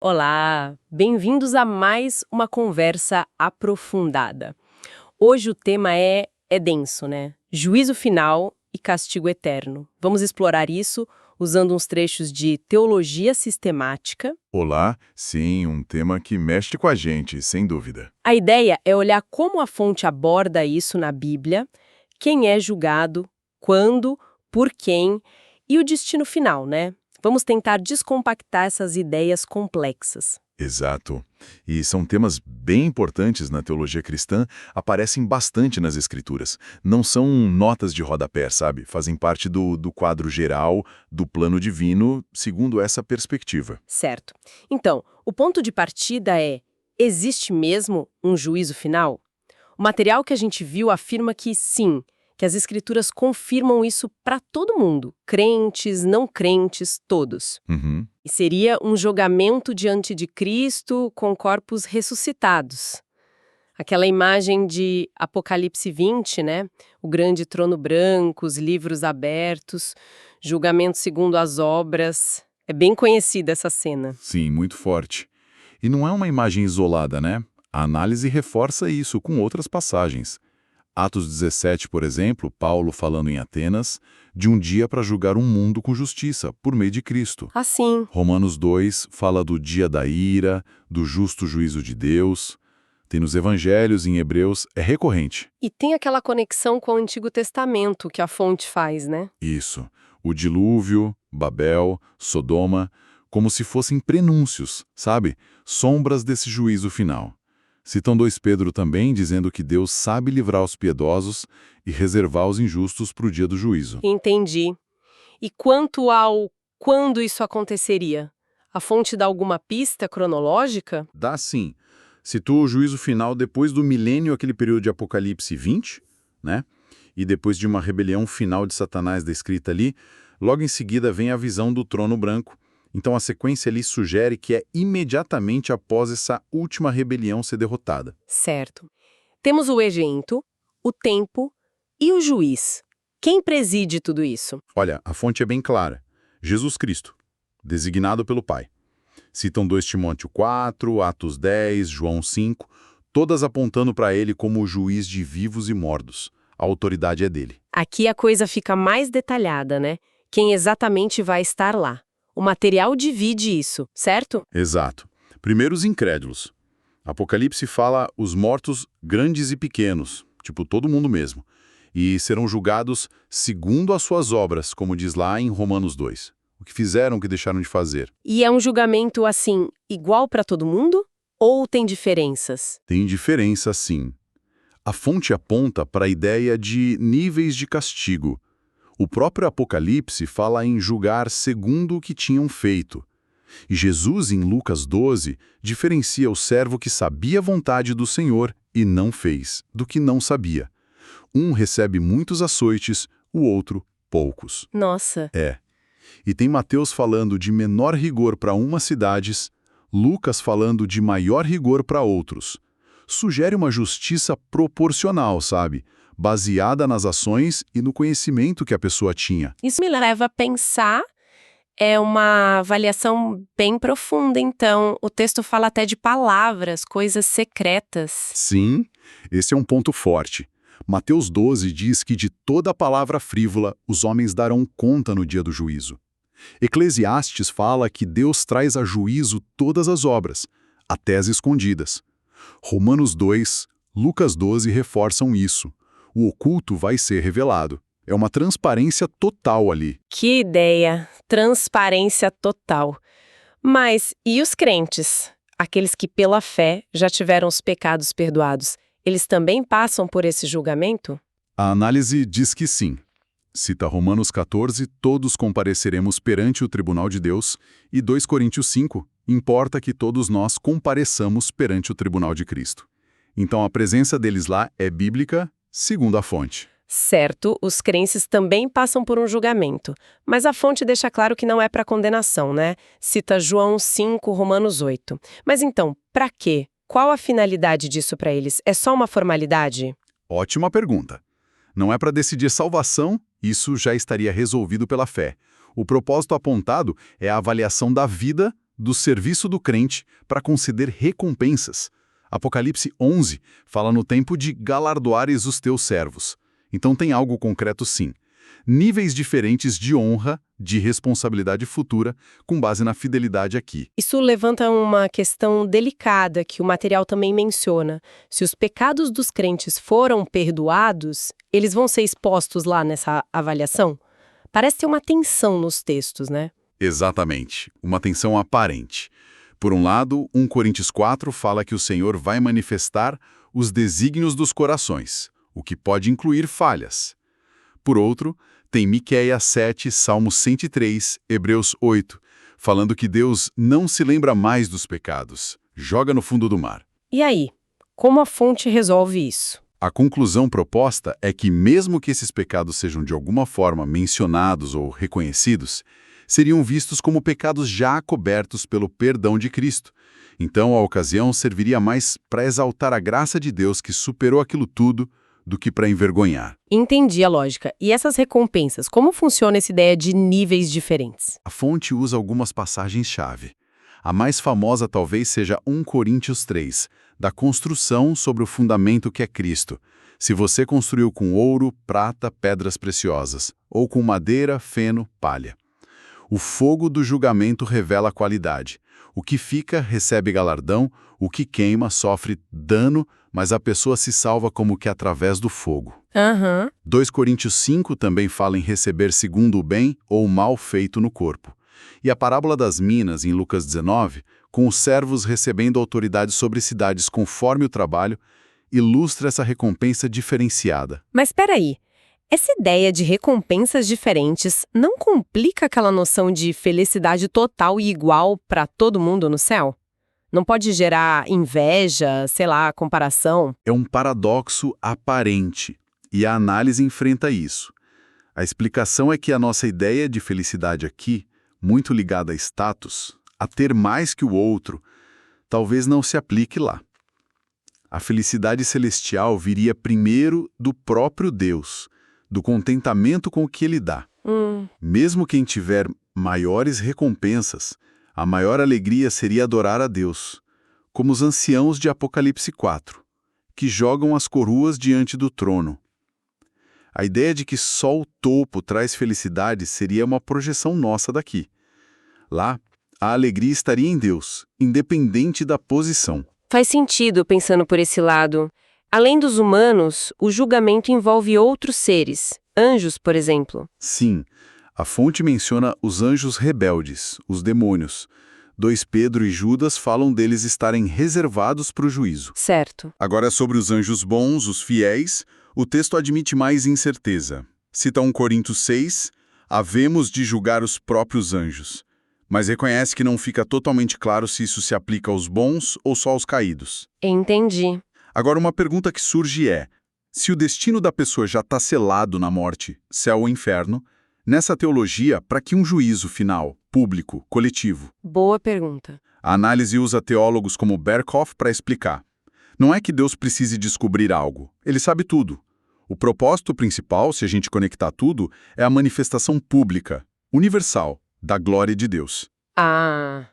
Olá, bem-vindos a mais uma conversa aprofundada. Hoje o tema é denso, né? Juízo final e castigo eterno. Vamos explorar isso usando uns trechos de teologia sistemática. Olá, sim, um tema que mexe com a gente, sem dúvida. A ideia é olhar como a fonte aborda isso na Bíblia, quem é julgado, quando, por quem e o destino final, né? Vamos tentar descompactar essas ideias complexas. Exato. E são temas bem importantes na teologia cristã, aparecem bastante nas Escrituras. Não são notas de rodapé, sabe? Fazem parte do quadro geral, do plano divino, segundo essa perspectiva. Certo. Então, o ponto de partida é: existe mesmo um juízo final? O material que a gente viu afirma que sim, que as escrituras confirmam isso para todo mundo, crentes, não crentes, todos. Uhum. E seria um julgamento diante de Cristo com corpos ressuscitados. Aquela imagem de Apocalipse 20, né? O grande trono branco, os livros abertos, julgamento segundo as obras. É bem conhecida essa cena. Sim, muito forte. E não é uma imagem isolada, né? A análise reforça isso com outras passagens. Atos 17, por exemplo, Paulo falando em Atenas, de um dia para julgar um mundo com justiça, por meio de Cristo. Assim, Romanos 2 fala do dia da ira, do justo juízo de Deus. Tem nos evangelhos, em Hebreus, é recorrente. e tem aquela conexão com o Antigo Testamento que a fonte faz, né? Isso. O dilúvio, Babel, Sodoma, como se fossem prenúncios, sabe? Sombras desse juízo final. Citam 2 Pedro também, dizendo que Deus sabe livrar os piedosos e reservar os injustos para o dia do juízo. Entendi. E quanto ao quando isso aconteceria? A fonte dá alguma pista cronológica? Dá sim. Citou o juízo final depois do milênio, aquele período de Apocalipse 20, né? E depois de uma rebelião final de Satanás descrita ali, logo em seguida vem a visão do trono branco. Então a sequência ali sugere que é imediatamente após essa última rebelião ser derrotada. Certo. Temos o evento, o tempo e o juiz. Quem preside tudo isso? Olha, a fonte é bem clara. Jesus Cristo, designado pelo Pai. Citam 2 Timóteo 4, Atos 10, João 5, todas apontando para ele como o juiz de vivos e mortos. A autoridade é dele. Aqui a coisa fica mais detalhada, né? Quem exatamente vai estar lá. O material divide isso, certo? Exato. Primeiro os incrédulos. Apocalipse fala os mortos grandes e pequenos, tipo todo mundo mesmo, e serão julgados segundo as suas obras, como diz lá em Romanos 2. O que fizeram, o que deixaram de fazer. E é um julgamento, assim, igual para todo mundo? Ou tem diferenças? Tem diferença, sim. A fonte aponta para a ideia de níveis de castigo. O próprio Apocalipse fala em julgar segundo o que tinham feito. E Jesus, em Lucas 12, diferencia o servo que sabia a vontade do Senhor e não fez, do que não sabia. Um recebe muitos açoites, o outro, poucos. Nossa, E tem Mateus falando de menor rigor para umas cidades, Lucas falando de maior rigor para outros. Sugere uma justiça proporcional, sabe? Baseada nas ações e no conhecimento que a pessoa tinha. isso me leva a pensar, é uma avaliação bem profunda, então. O texto fala até de palavras, coisas secretas. Sim, esse é um ponto forte. Mateus 12 diz que de toda palavra frívola os homens darão conta no dia do juízo. Eclesiastes fala que Deus traz a juízo todas as obras, até as escondidas. Romanos 2, Lucas 12 reforçam isso. O oculto vai ser revelado. É uma transparência total ali. Que ideia! Transparência total. Mas e os crentes? Aqueles que pela fé já tiveram os pecados perdoados, eles também passam por esse julgamento? A análise diz que sim. Cita Romanos 14, todos compareceremos perante o tribunal de Deus, e 2 Coríntios 5, importa que todos nós compareçamos perante o tribunal de Cristo. Então a presença deles lá é bíblica, segundo a fonte. Certo, os crentes também passam por um julgamento, mas a fonte deixa claro que não é para condenação, né? Cita João 5, Romanos 8. Mas então, para quê? Qual a finalidade disso para eles? É só uma formalidade? Ótima pergunta. Não é para decidir salvação, isso já estaria resolvido pela fé. O propósito apontado é a avaliação da vida, do serviço do crente para conceder recompensas. Apocalipse 11 fala no tempo de galardoares os teus servos. Então tem algo concreto sim. Níveis diferentes de honra, de responsabilidade futura, com base na fidelidade aqui. Isso levanta uma questão delicada que o material também menciona. Se os pecados dos crentes foram perdoados, eles vão ser expostos lá nessa avaliação? Parece ter uma tensão nos textos, né? Exatamente, uma tensão aparente. Por um lado, 1 Coríntios 4 fala que o Senhor vai manifestar os desígnios dos corações, o que pode incluir falhas. Por outro, tem Miqueias 7, Salmo 103, Hebreus 8, falando que Deus não se lembra mais dos pecados, joga no fundo do mar. E aí, como a fonte resolve isso? A conclusão proposta é que mesmo que esses pecados sejam de alguma forma mencionados ou reconhecidos, seriam vistos como pecados já cobertos pelo perdão de Cristo. Então, a ocasião serviria mais para exaltar a graça de Deus que superou aquilo tudo do que para envergonhar. Entendi a lógica. E essas recompensas, como funciona essa ideia de níveis diferentes? A fonte usa algumas passagens-chave. A mais famosa talvez seja 1 Coríntios 3, da construção sobre o fundamento que é Cristo. Se você construiu com ouro, prata, pedras preciosas, ou com madeira, feno, palha. O fogo do julgamento revela a qualidade. O que fica recebe galardão, o que queima sofre dano, mas a pessoa se salva como que através do fogo. 2 Coríntios 5 também fala em receber segundo o bem ou o mal feito no corpo. E a parábola das minas, em Lucas 19, com os servos recebendo autoridade sobre cidades conforme o trabalho, ilustra essa recompensa diferenciada. Mas espera aí. Essa ideia de recompensas diferentes não complica aquela noção de felicidade total e igual para todo mundo no céu? Não pode gerar inveja, sei lá, comparação? É um paradoxo aparente, e a análise enfrenta isso. A explicação é que a nossa ideia de felicidade aqui, muito ligada a status, a ter mais que o outro, talvez não se aplique lá. A felicidade celestial viria primeiro do próprio Deus, do contentamento com o que Ele dá. Mesmo quem tiver maiores recompensas, a maior alegria seria adorar a Deus, como os anciãos de Apocalipse 4, que jogam as coroas diante do trono. A ideia de que só o topo traz felicidade seria uma projeção nossa daqui. Lá, a alegria estaria em Deus, independente da posição. Faz sentido pensando por esse lado. Além dos humanos, o julgamento envolve outros seres, anjos, por exemplo. Sim, a fonte menciona os anjos rebeldes, os demônios. 2 Pedro e Judas falam deles estarem reservados para o juízo. Certo. Agora, sobre os anjos bons, os fiéis, o texto admite mais incerteza. Cita 1 Coríntios 6, havemos de julgar os próprios anjos, mas reconhece que não fica totalmente claro se isso se aplica aos bons ou só aos caídos. Entendi. Agora, uma pergunta que surge é, se o destino da pessoa já está selado na morte, céu ou inferno, nessa teologia, para que um juízo final, público, coletivo? Boa pergunta. A análise usa teólogos como Berkhoff para explicar. Não é que Deus precise descobrir algo, Ele sabe tudo. O propósito principal, se a gente conectar tudo, é a manifestação pública, universal, da glória de Deus.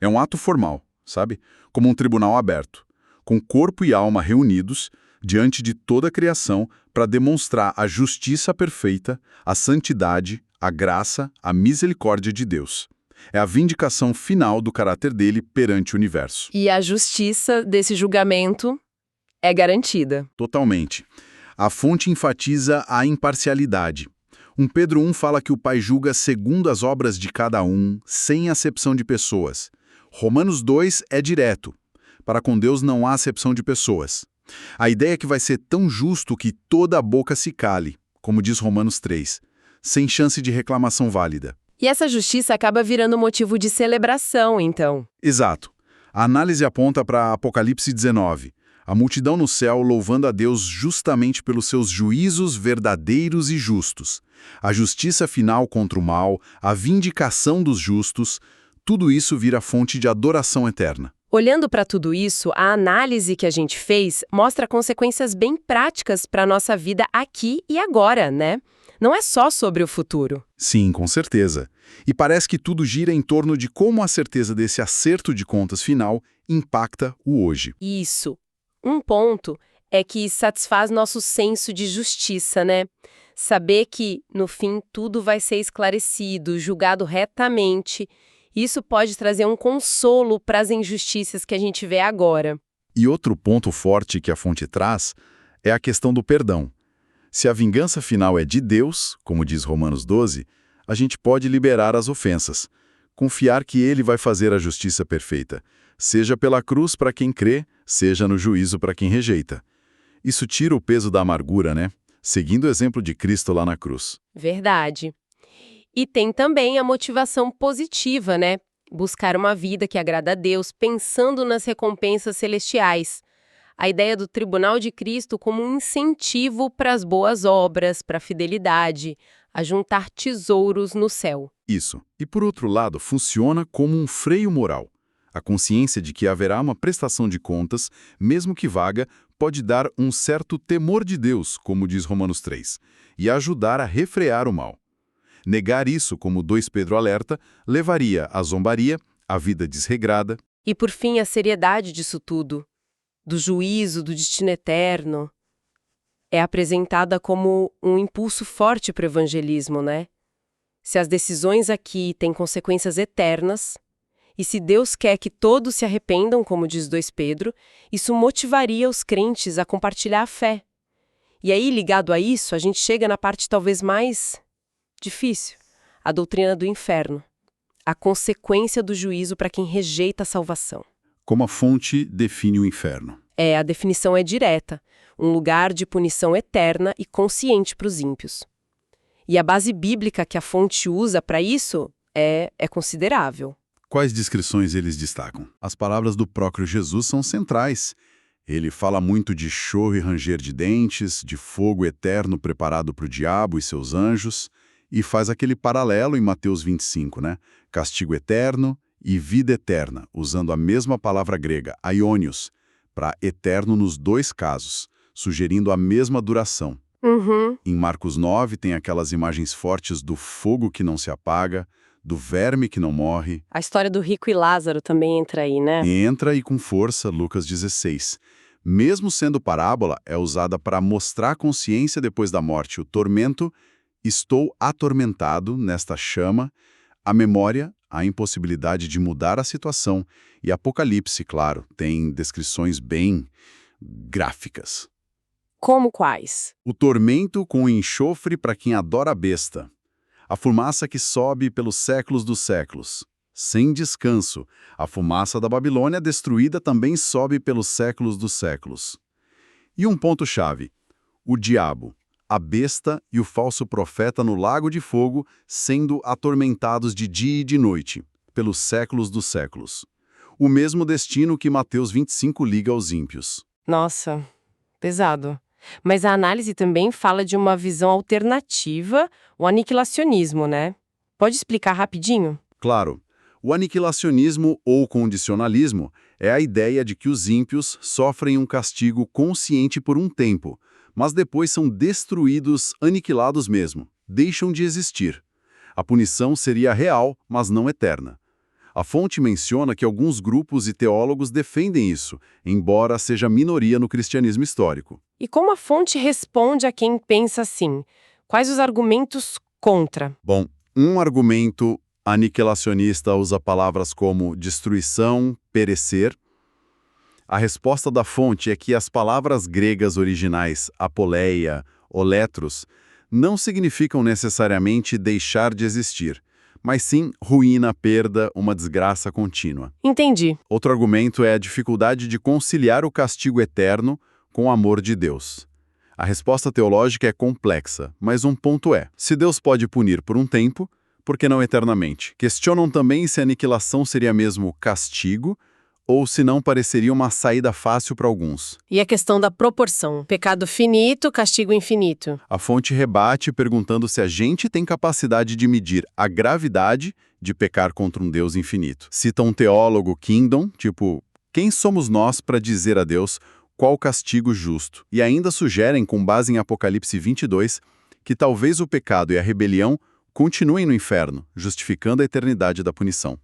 É um ato formal, sabe? Como um tribunal aberto, com corpo e alma reunidos diante de toda a criação para demonstrar a justiça perfeita, a santidade, a graça, a misericórdia de Deus. É a vindicação final do caráter dele perante o universo. E a justiça desse julgamento é garantida. Totalmente. A fonte enfatiza a imparcialidade. 1 Pedro 1 fala que o Pai julga segundo as obras de cada um, sem acepção de pessoas. Romanos 2 é direto. Para com Deus não há acepção de pessoas. A ideia é que vai ser tão justo que toda a boca se cale, como diz Romanos 3, sem chance de reclamação válida. E essa justiça acaba virando motivo de celebração, então. Exato. A análise aponta para Apocalipse 19, a multidão no céu louvando a Deus justamente pelos seus juízos verdadeiros e justos. A justiça final contra o mal, a vindicação dos justos, tudo isso vira fonte de adoração eterna. Olhando para tudo isso, a análise que a gente fez mostra consequências bem práticas para a nossa vida aqui e agora, né? Não é só sobre o futuro. Sim, com certeza. E parece que tudo gira em torno de como a certeza desse acerto de contas final impacta o hoje. Isso. Um ponto é que satisfaz nosso senso de justiça, né? Saber que, no fim, tudo vai ser esclarecido, julgado retamente. Isso pode trazer um consolo para as injustiças que a gente vê agora. E outro ponto forte que a fonte traz é a questão do perdão. Se a vingança final é de Deus, como diz Romanos 12, a gente pode liberar as ofensas, confiar que Ele vai fazer a justiça perfeita, seja pela cruz para quem crê, seja no juízo para quem rejeita. Isso tira o peso da amargura, né? Seguindo o exemplo de Cristo lá na cruz. Verdade. E tem também a motivação positiva, né? Buscar uma vida que agrada a Deus, pensando nas recompensas celestiais. A ideia do tribunal de Cristo como um incentivo para as boas obras, para a fidelidade, a juntar tesouros no céu. Isso. E por outro lado, funciona como um freio moral. A consciência de que haverá uma prestação de contas, mesmo que vaga, pode dar um certo temor de Deus, como diz Romanos 3, e ajudar a refrear o mal. Negar isso, como 2 Pedro alerta, levaria à zombaria, à vida desregrada. E por fim, a seriedade disso tudo, do juízo, do destino eterno, é apresentada como um impulso forte para o evangelismo, né? Se as decisões aqui têm consequências eternas, e se Deus quer que todos se arrependam, como diz 2 Pedro, isso motivaria os crentes a compartilhar a fé. E aí, ligado a isso, a gente chega na parte talvez mais difícil, a doutrina do inferno, a consequência do juízo para quem rejeita a salvação. Como a fonte define o inferno. A definição é direta, um lugar de punição eterna e consciente para os ímpios. E a base bíblica que a fonte usa para isso é considerável. Quais descrições eles destacam? As palavras do próprio Jesus são centrais. Ele fala muito de choro e ranger de dentes, de fogo eterno preparado para o diabo e seus anjos, e faz aquele paralelo em Mateus 25, né? Castigo eterno e vida eterna, usando a mesma palavra grega, aionios, para eterno nos 2 casos, sugerindo a mesma duração. Em Marcos 9 tem aquelas imagens fortes do fogo que não se apaga, do verme que não morre. A história do rico e Lázaro também entra aí, né? Entra e com força, Lucas 16. Mesmo sendo parábola, é usada para mostrar a consciência depois da morte, o tormento, estou atormentado nesta chama, a memória, a impossibilidade de mudar a situação, e Apocalipse, claro, tem descrições bem gráficas. Como quais? O tormento com enxofre para quem adora a besta. A fumaça que sobe pelos séculos dos séculos. Sem descanso, a fumaça da Babilônia destruída também sobe pelos séculos dos séculos. E um ponto-chave: o diabo, a besta e o falso profeta no lago de fogo sendo atormentados de dia e de noite, pelos séculos dos séculos. O mesmo destino que Mateus 25 liga aos ímpios. Nossa, pesado. Mas a análise também fala de uma visão alternativa, o aniquilacionismo, né? Pode explicar rapidinho? Claro, o aniquilacionismo ou condicionalismo é a ideia de que os ímpios sofrem um castigo consciente por um tempo, mas depois são destruídos, aniquilados mesmo, deixam de existir. A punição seria real, mas não eterna. A fonte menciona que alguns grupos e teólogos defendem isso, embora seja minoria no cristianismo histórico. E como a fonte responde a quem pensa assim? Quais os argumentos contra? Bom, um argumento aniquilacionista usa palavras como destruição, perecer. A resposta da fonte é que as palavras gregas originais apoleia, oletros, não significam necessariamente deixar de existir, mas sim ruína, perda, uma desgraça contínua. Entendi. Outro argumento é a dificuldade de conciliar o castigo eterno com o amor de Deus. A resposta teológica é complexa, mas um ponto é: se Deus pode punir por um tempo, por que não eternamente? Questionam também se a aniquilação seria mesmo castigo, ou se não pareceria uma saída fácil para alguns. E a questão da proporção? Pecado finito, castigo infinito. A fonte rebate perguntando se a gente tem capacidade de medir a gravidade de pecar contra um Deus infinito. Cita um teólogo Kingdom, tipo, quem somos nós para dizer a Deus qual castigo justo? E ainda sugerem, com base em Apocalipse 22, que talvez o pecado e a rebelião continuem no inferno, justificando a eternidade da punição.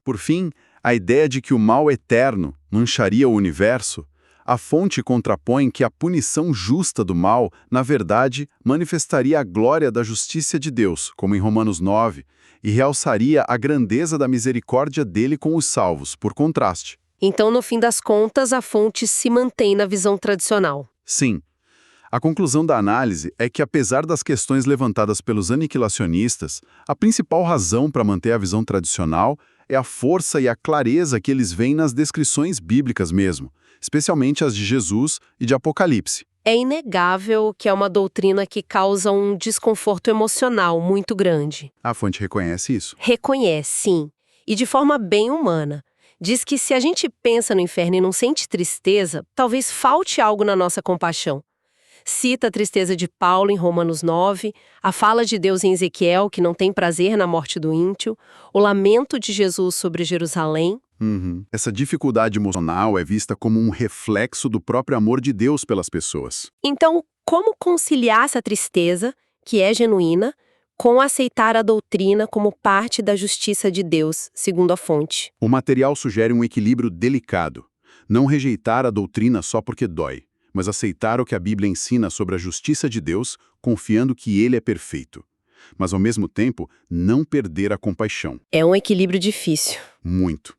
Por fim, a ideia de que o mal eterno mancharia o universo, a fonte contrapõe que a punição justa do mal, na verdade, manifestaria a glória da justiça de Deus, como em Romanos 9, e realçaria a grandeza da misericórdia dele com os salvos, por contraste. Então, no fim das contas, a fonte se mantém na visão tradicional. Sim. A conclusão da análise é que, apesar das questões levantadas pelos aniquilacionistas, a principal razão para manter a visão tradicional é a força e a clareza que eles veem nas descrições bíblicas mesmo, especialmente as de Jesus e de Apocalipse. É inegável que é uma doutrina que causa um desconforto emocional muito grande. A fonte reconhece isso. Reconhece, sim, e de forma bem humana. Diz que se a gente pensa no inferno e não sente tristeza, talvez falte algo na nossa compaixão. Cita a tristeza de Paulo em Romanos 9, a fala de Deus em Ezequiel, que não tem prazer na morte do ímpio, o lamento de Jesus sobre Jerusalém. Essa dificuldade emocional é vista como um reflexo do próprio amor de Deus pelas pessoas. Então, como conciliar essa tristeza, que é genuína, com aceitar a doutrina como parte da justiça de Deus, segundo a fonte? O material sugere um equilíbrio delicado. Não rejeitar a doutrina só porque dói, mas aceitar o que a Bíblia ensina sobre a justiça de Deus, confiando que Ele é perfeito. Mas, ao mesmo tempo, não perder a compaixão. É um equilíbrio difícil. Muito.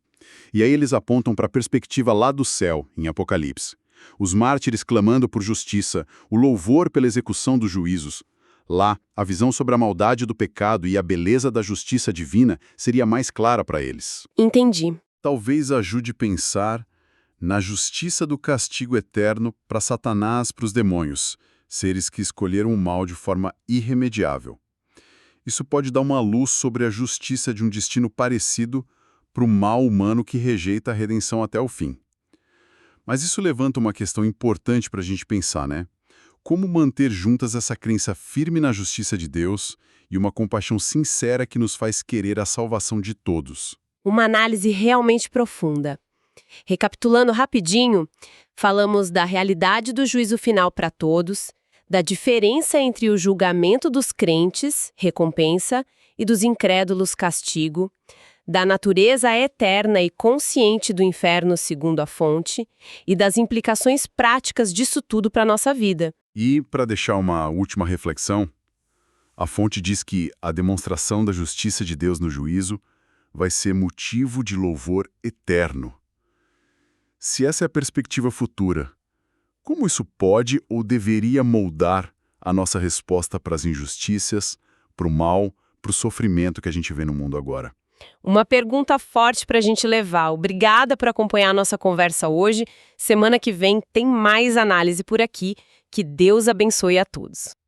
E aí eles apontam para a perspectiva lá do céu, em Apocalipse. Os mártires clamando por justiça, o louvor pela execução dos juízos. Lá, a visão sobre a maldade do pecado e a beleza da justiça divina seria mais clara para eles. Entendi. Talvez ajude a pensar na justiça do castigo eterno para Satanás, para os demônios, seres que escolheram o mal de forma irremediável. Isso pode dar uma luz sobre a justiça de um destino parecido para o mal humano que rejeita a redenção até o fim. Mas isso levanta uma questão importante para a gente pensar, né? Como manter juntas essa crença firme na justiça de Deus e uma compaixão sincera que nos faz querer a salvação de todos? Uma análise realmente profunda. Recapitulando rapidinho, falamos da realidade do juízo final para todos, da diferença entre o julgamento dos crentes, recompensa, e dos incrédulos, castigo, da natureza eterna e consciente do inferno segundo a fonte, e das implicações práticas disso tudo para a nossa vida. E, para deixar uma última reflexão, a fonte diz que a demonstração da justiça de Deus no juízo vai ser motivo de louvor eterno. Se essa é a perspectiva futura, como isso pode ou deveria moldar a nossa resposta para as injustiças, para o mal, para o sofrimento que a gente vê no mundo agora? Uma pergunta forte para a gente levar. Obrigada por acompanhar a nossa conversa hoje. Semana que vem tem mais análise por aqui. Que Deus abençoe a todos.